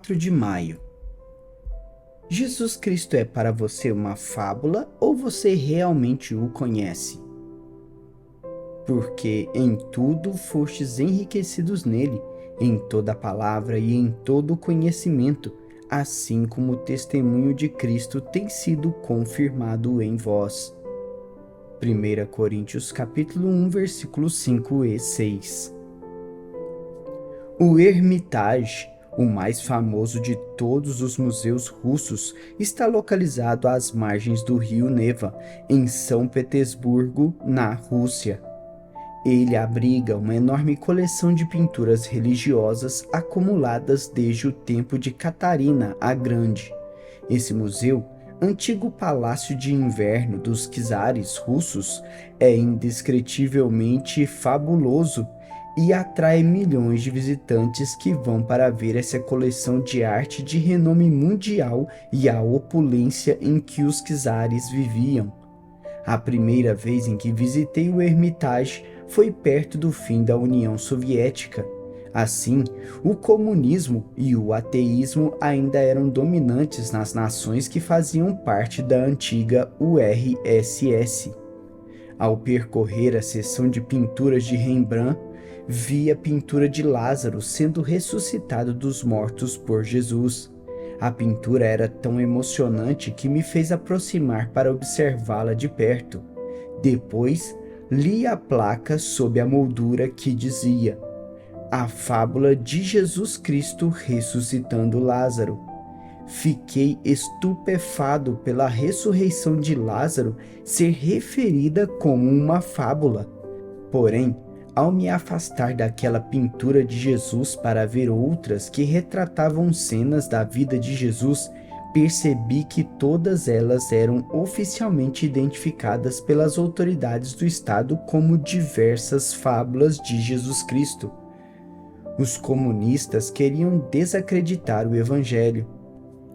4 de maio. Jesus Cristo é para você uma fábula ou você realmente o conhece? Porque em tudo fostes enriquecidos nele, em toda palavra e em todo conhecimento, assim como o testemunho de Cristo tem sido confirmado em vós. 1 Coríntios capítulo 1, versículos 5 e 6. O Hermitage, o mais famoso de todos os museus russos, está localizado às margens do rio Neva, em São Petersburgo, na Rússia. Ele abriga uma enorme coleção de pinturas religiosas acumuladas desde o tempo de Catarina a Grande. Esse museu, antigo palácio de inverno dos czares russos, é indescritivelmente fabuloso e atrai milhões de visitantes que vão para ver essa coleção de arte de renome mundial e a opulência em que os czares viviam. A primeira vez em que visitei o Hermitage foi perto do fim da União Soviética. Assim, o comunismo e o ateísmo ainda eram dominantes nas nações que faziam parte da antiga URSS. Ao percorrer a seção de pinturas de Rembrandt, vi a pintura de Lázaro sendo ressuscitado dos mortos por Jesus. A pintura era tão emocionante que me fez aproximar para observá-la de perto. Depois, li a placa sob a moldura que dizia: A fábula de Jesus Cristo ressuscitando Lázaro. Fiquei estupefado pela ressurreição de Lázaro ser referida como uma fábula. Porém, ao me afastar daquela pintura de Jesus para ver outras que retratavam cenas da vida de Jesus, percebi que todas elas eram oficialmente identificadas pelas autoridades do Estado como diversas fábulas de Jesus Cristo. Os comunistas queriam desacreditar o Evangelho.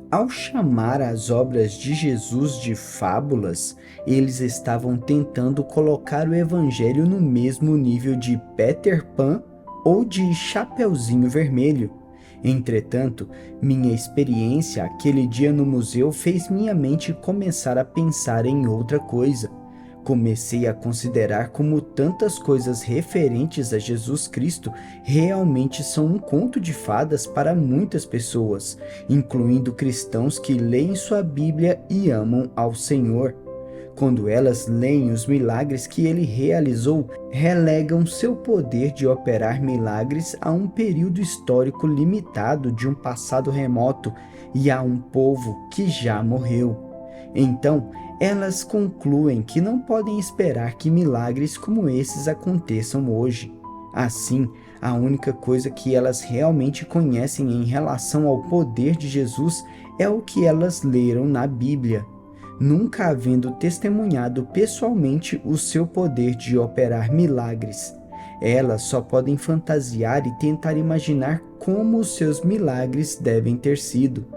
Ao chamar as obras de Jesus de fábulas, eles estavam tentando colocar o Evangelho no mesmo nível de Peter Pan ou de Chapeuzinho Vermelho. Entretanto, minha experiência aquele dia no museu fez minha mente começar a pensar em outra coisa. Comecei a considerar como tantas coisas referentes a Jesus Cristo realmente são um conto de fadas para muitas pessoas, incluindo cristãos que leem sua Bíblia e amam ao Senhor. Quando elas leem os milagres que ele realizou, relegam seu poder de operar milagres a um período histórico limitado de um passado remoto e a um povo que já morreu. Então, elas concluem que não podem esperar que milagres como esses aconteçam hoje. Assim, a única coisa que elas realmente conhecem em relação ao poder de Jesus é o que elas leram na Bíblia, nunca havendo testemunhado pessoalmente o seu poder de operar milagres. Elas só podem fantasiar e tentar imaginar como os seus milagres devem ter sido.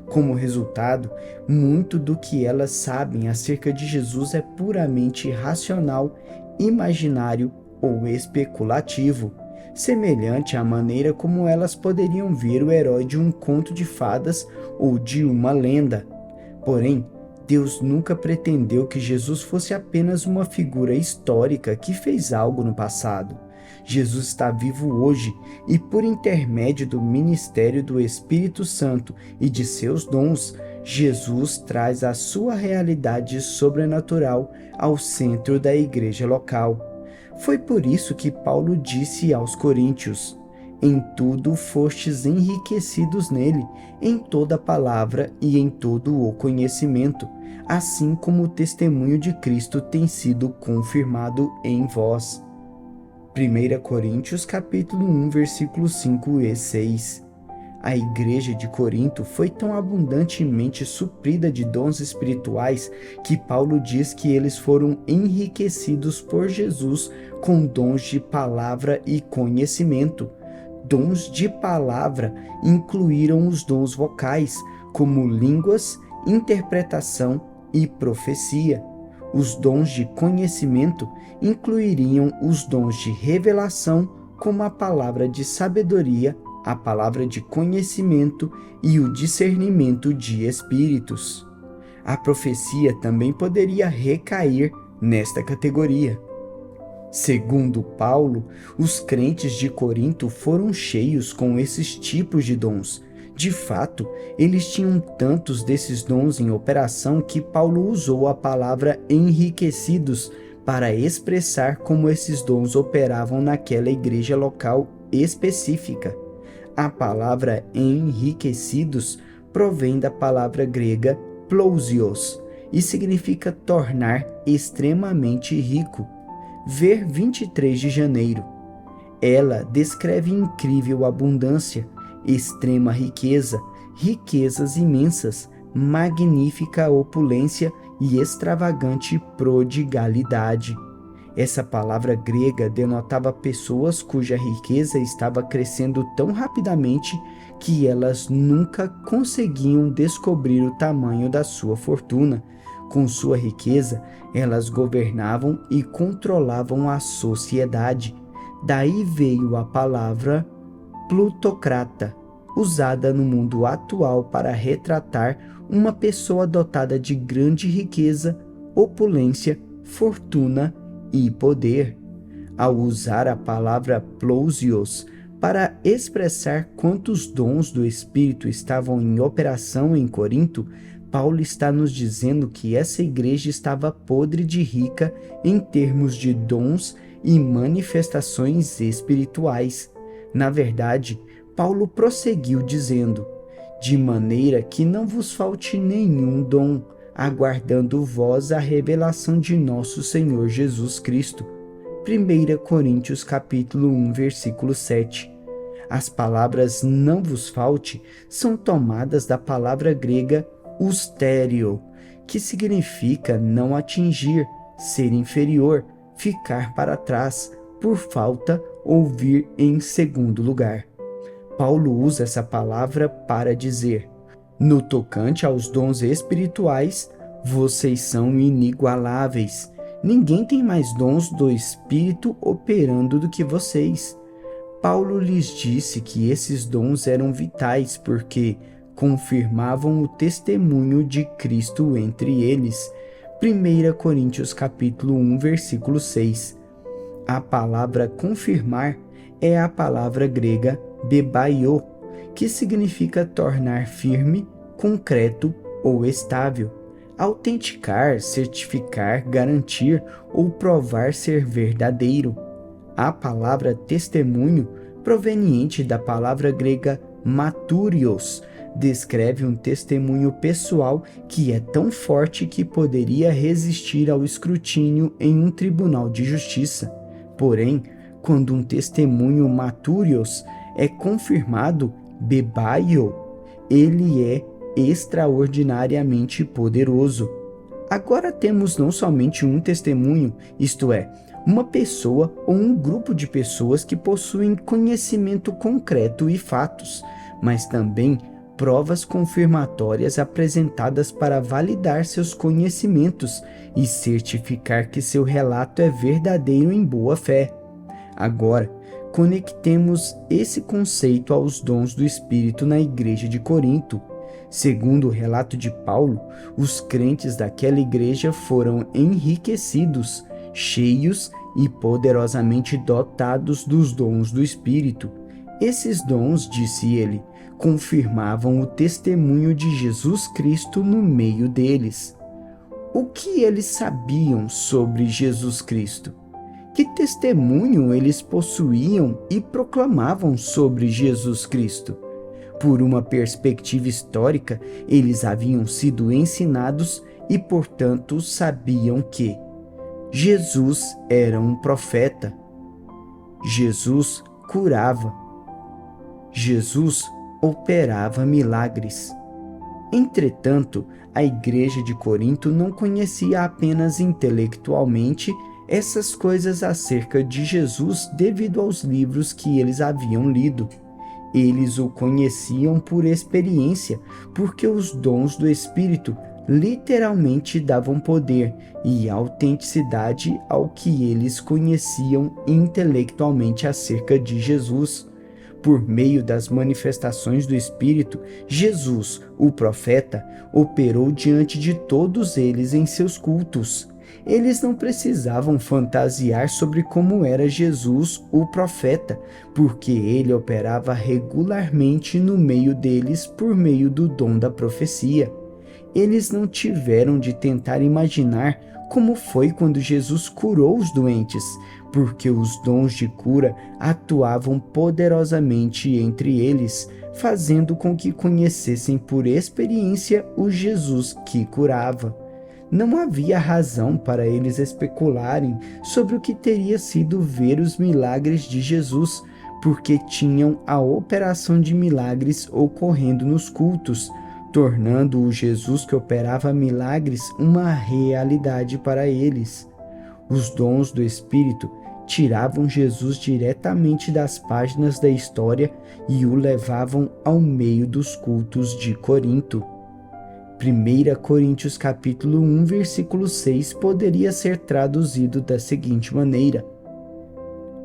Como resultado, muito do que elas sabem acerca de Jesus é puramente racional, imaginário ou especulativo, semelhante à maneira como elas poderiam ver o herói de um conto de fadas ou de uma lenda. Porém, Deus nunca pretendeu que Jesus fosse apenas uma figura histórica que fez algo no passado. Jesus está vivo hoje e, por intermédio do ministério do Espírito Santo e de seus dons, Jesus traz a sua realidade sobrenatural ao centro da igreja local. Foi por isso que Paulo disse aos Coríntios: Em tudo fostes enriquecidos nele, em toda palavra e em todo o conhecimento, assim como o testemunho de Cristo tem sido confirmado em vós. 1 Coríntios capítulo 1, versículos 5 e 6. A igreja de Corinto foi tão abundantemente suprida de dons espirituais que Paulo diz que eles foram enriquecidos por Jesus com dons de palavra e conhecimento. Dons de palavra incluíram os dons vocais, como línguas, interpretação e profecia. Os dons de conhecimento incluiriam os dons de revelação, como a palavra de sabedoria, a palavra de conhecimento e o discernimento de espíritos. A profecia também poderia recair nesta categoria. Segundo Paulo, os crentes de Corinto foram cheios com esses tipos de dons. De fato, eles tinham tantos desses dons em operação que Paulo usou a palavra enriquecidos para expressar como esses dons operavam naquela igreja local específica. A palavra enriquecidos provém da palavra grega plousios e significa tornar extremamente rico. Ver 23 de janeiro. Ela descreve incrível abundância, extrema riqueza, riquezas imensas, magnífica opulência e extravagante prodigalidade. Essa palavra grega denotava pessoas cuja riqueza estava crescendo tão rapidamente que elas nunca conseguiam descobrir o tamanho da sua fortuna. Com sua riqueza, elas governavam e controlavam a sociedade. Daí veio a palavra plutocrata, usada no mundo atual para retratar uma pessoa dotada de grande riqueza, opulência, fortuna e poder. Ao usar a palavra plousios para expressar quantos dons do Espírito estavam em operação em Corinto, Paulo está nos dizendo que essa igreja estava podre de rica em termos de dons e manifestações espirituais. Na verdade, Paulo prosseguiu dizendo: de maneira que não vos falte nenhum dom, aguardando vós a revelação de nosso Senhor Jesus Cristo. 1 Coríntios capítulo 1, versículo 7. As palavras não vos falte são tomadas da palavra grega ustério, que significa não atingir, ser inferior, ficar para trás, por falta ou vir em segundo lugar. Paulo usa essa palavra para dizer: no tocante aos dons espirituais, vocês são inigualáveis. Ninguém tem mais dons do Espírito operando do que vocês. Paulo lhes disse que esses dons eram vitais porque confirmavam o testemunho de Cristo entre eles. 1 Coríntios capítulo 1, versículo 6. A palavra confirmar é a palavra grega bebaio, que significa tornar firme, concreto ou estável, autenticar, certificar, garantir ou provar ser verdadeiro. A palavra testemunho, proveniente da palavra grega maturios, descreve um testemunho pessoal que é tão forte que poderia resistir ao escrutínio em um tribunal de justiça. Porém, quando um testemunho maturios é confirmado bebaio, ele é extraordinariamente poderoso. Agora temos não somente um testemunho, isto é, uma pessoa ou um grupo de pessoas que possuem conhecimento concreto e fatos, mas também provas confirmatórias apresentadas para validar seus conhecimentos e certificar que seu relato é verdadeiro em boa fé. Agora, conectemos esse conceito aos dons do Espírito na igreja de Corinto. Segundo o relato de Paulo, os crentes daquela igreja foram enriquecidos, cheios e poderosamente dotados dos dons do Espírito. Esses dons, disse ele, confirmavam o testemunho de Jesus Cristo no meio deles. O que eles sabiam sobre Jesus Cristo? Que testemunho eles possuíam e proclamavam sobre Jesus Cristo? Por uma perspectiva histórica, eles haviam sido ensinados e, portanto, sabiam que Jesus era um profeta. Jesus curava. Jesus operava milagres. Entretanto, a igreja de Corinto não conhecia apenas intelectualmente essas coisas acerca de Jesus devido aos livros que eles haviam lido. Eles o conheciam por experiência, porque os dons do Espírito literalmente davam poder e autenticidade ao que eles conheciam intelectualmente acerca de Jesus. Por meio das manifestações do Espírito, Jesus, o profeta, operou diante de todos eles em seus cultos. Eles não precisavam fantasiar sobre como era Jesus, o profeta, porque ele operava regularmente no meio deles por meio do dom da profecia. Eles não tiveram de tentar imaginar como foi quando Jesus curou os doentes, porque os dons de cura atuavam poderosamente entre eles, fazendo com que conhecessem por experiência o Jesus que curava. Não havia razão para eles especularem sobre o que teria sido ver os milagres de Jesus, porque tinham a operação de milagres ocorrendo nos cultos, tornando o Jesus que operava milagres uma realidade para eles. Os dons do Espírito tiravam Jesus diretamente das páginas da história e o levavam ao meio dos cultos de Corinto. 1 Coríntios capítulo 1, versículo 6 poderia ser traduzido da seguinte maneira: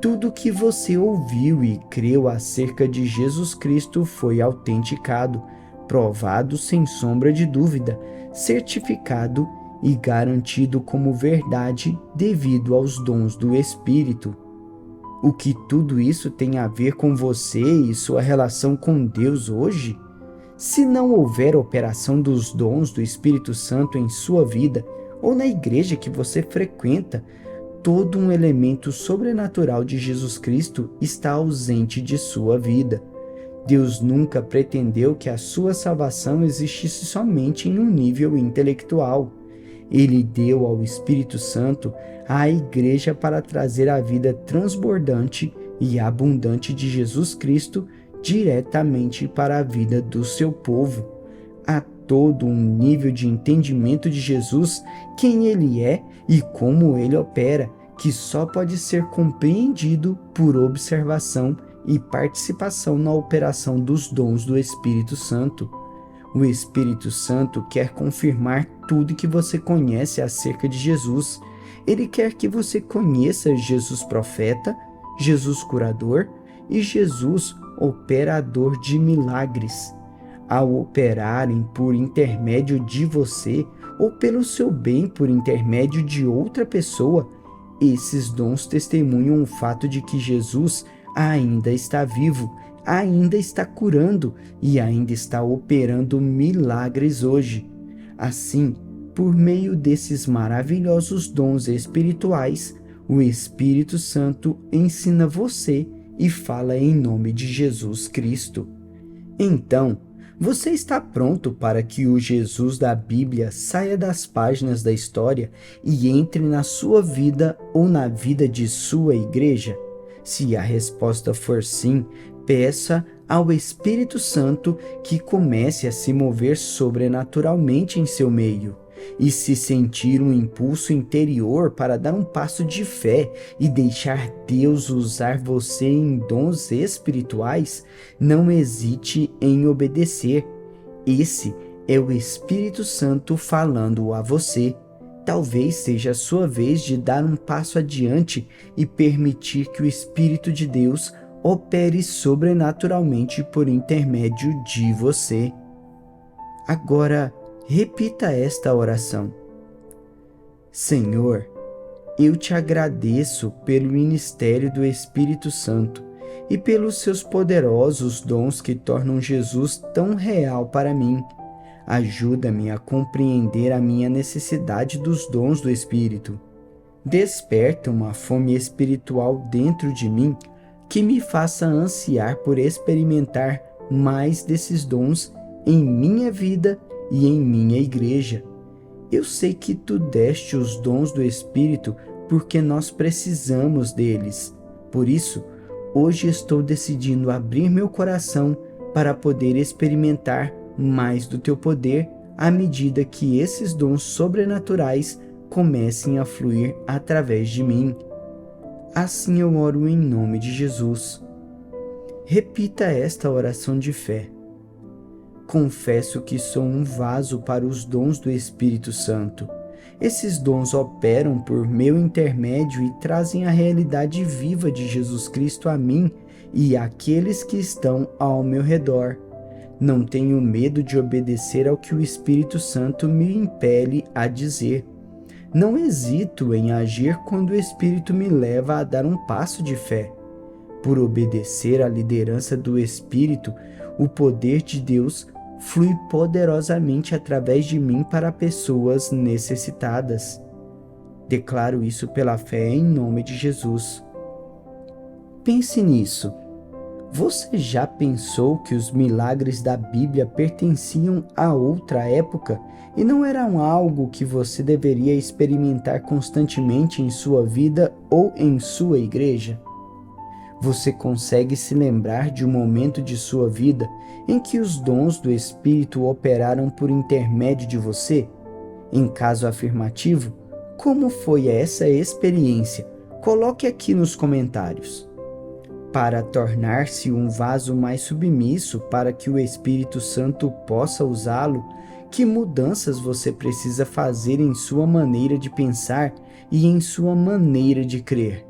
tudo que você ouviu e creu acerca de Jesus Cristo foi autenticado, provado sem sombra de dúvida, certificado e garantido como verdade devido aos dons do Espírito. O que tudo isso tem a ver com você e sua relação com Deus hoje? Se não houver operação dos dons do Espírito Santo em sua vida ou na igreja que você frequenta, todo um elemento sobrenatural de Jesus Cristo está ausente de sua vida. Deus nunca pretendeu que a sua salvação existisse somente em um nível intelectual. Ele deu ao Espírito Santo à igreja para trazer a vida transbordante e abundante de Jesus Cristo diretamente para a vida do seu povo. Há todo um nível de entendimento de Jesus, quem ele é e como ele opera, que só pode ser compreendido por observação e participação na operação dos dons do Espírito Santo. O Espírito Santo quer confirmar tudo que você conhece acerca de Jesus. Ele quer que você conheça Jesus profeta, Jesus curador e Jesus operador de milagres. Ao operarem por intermédio de você ou pelo seu bem por intermédio de outra pessoa, esses dons testemunham o fato de que Jesus ainda está vivo, ainda está curando e ainda está operando milagres hoje. Assim, por meio desses maravilhosos dons espirituais, o Espírito Santo ensina você e fala em nome de Jesus Cristo. Então, você está pronto para que o Jesus da Bíblia saia das páginas da história e entre na sua vida ou na vida de sua igreja? Se a resposta for sim, peça ao Espírito Santo que comece a se mover sobrenaturalmente em seu meio. E se sentir um impulso interior para dar um passo de fé e deixar Deus usar você em dons espirituais, não hesite em obedecer. Esse é o Espírito Santo falando a você. Talvez seja a sua vez de dar um passo adiante e permitir que o Espírito de Deus opere sobrenaturalmente por intermédio de você. Agora, repita esta oração. Senhor, eu te agradeço pelo ministério do Espírito Santo e pelos seus poderosos dons que tornam Jesus tão real para mim. Ajuda-me a compreender a minha necessidade dos dons do Espírito. Desperta uma fome espiritual dentro de mim que me faça ansiar por experimentar mais desses dons em minha vida e em minha igreja. Eu sei que tu deste os dons do Espírito porque nós precisamos deles. Por isso, hoje estou decidindo abrir meu coração para poder experimentar mais do teu poder à medida que esses dons sobrenaturais comecem a fluir através de mim. Assim eu oro em nome de Jesus. Repita esta oração de fé. Confesso que sou um vaso para os dons do Espírito Santo. Esses dons operam por meu intermédio e trazem a realidade viva de Jesus Cristo a mim e àqueles que estão ao meu redor. Não tenho medo de obedecer ao que o Espírito Santo me impele a dizer. Não hesito em agir quando o Espírito me leva a dar um passo de fé. Por obedecer à liderança do Espírito, o poder de Deus flui poderosamente através de mim para pessoas necessitadas. Declaro isso pela fé em nome de Jesus. Pense nisso. Você já pensou que os milagres da Bíblia pertenciam a outra época e não eram algo que você deveria experimentar constantemente em sua vida ou em sua igreja? Você consegue se lembrar de um momento de sua vida em que os dons do Espírito operaram por intermédio de você? Em caso afirmativo, como foi essa experiência? Coloque aqui nos comentários. Para tornar-se um vaso mais submisso para que o Espírito Santo possa usá-lo, que mudanças você precisa fazer em sua maneira de pensar e em sua maneira de crer?